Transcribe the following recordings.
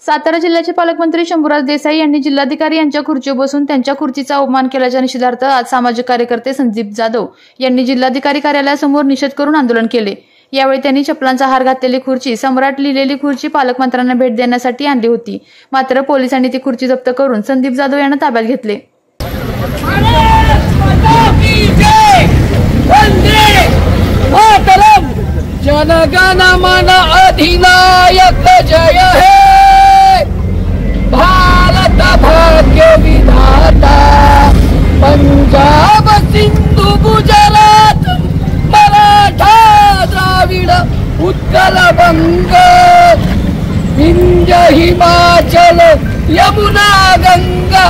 सातारा जिल्ह्याचे पालकमंत्री शंभूराज देसाई यांनी जिल्हाधिकारी यांच्या खुर्चीवर बसून त्यांच्या खुर्चीचा अपमान केल्याच्या निषेधार्थ आज सामाजिक कार्यकर्ते संदीप जाधव यांनी जिल्हाधिकारी कार्यालयासमोर निषेध करून आंदोलन केले। यावेळी त्यांनी चपलांचा हार घातलेली खुर्ची, सम्राट लिहिलेली खुर्ची पालकमंत्र्यांना भेट देण्यासाठी आणली होती। मात्र पोलिसांनी ती खुर्ची जप्त करून संदीप जाधव यांना ताब्यात घेतले। जनगण मन अधिनायक जय हे, भारत भाग्य विधाता, पंजाब सिंधु गुजरात मराठा द्राविड उत्कल बंग, विंध्य हिमाचल यमुना गंगा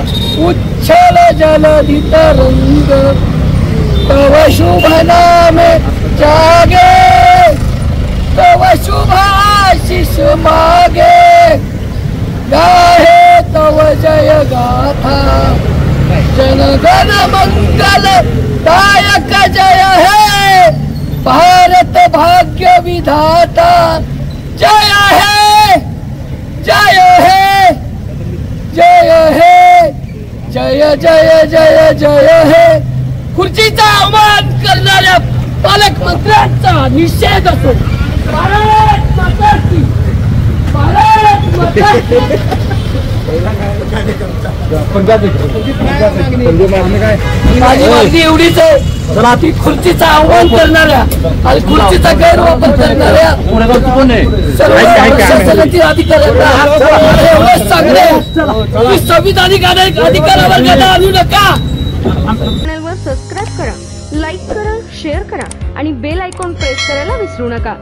उच्छल जलधि तरंग, तव शुभ नाम जागे, तव शुभ आशीष मागे, गाहे तव जय गाथा, जनगण मंगल दायक जय हे, भारत भाग्य विधाता जय हे, जय हे, जय हे, जय जय जय जय हे। खुर्चीचा अवमान करणाऱ्या पालकमंत्र्यांचा निषेध असो। भारत माता की, भारत माता की। माझी मागणी एवढीच आहे की खुर्चीचा आव्हान करणाऱ्या आणि खुर्चीचा गैरवापर करणाऱ्या सर्व प्रशासनातील अधिकाऱ्यांना एवढंच सांगणे की संविधानिक अधिकारावर गदा आणू नका। चॅनलवर सबस्क्राइब करा, लाईक करा, शेअर करा आणि बेल आयकॉन प्रेस करायला विसरू नका।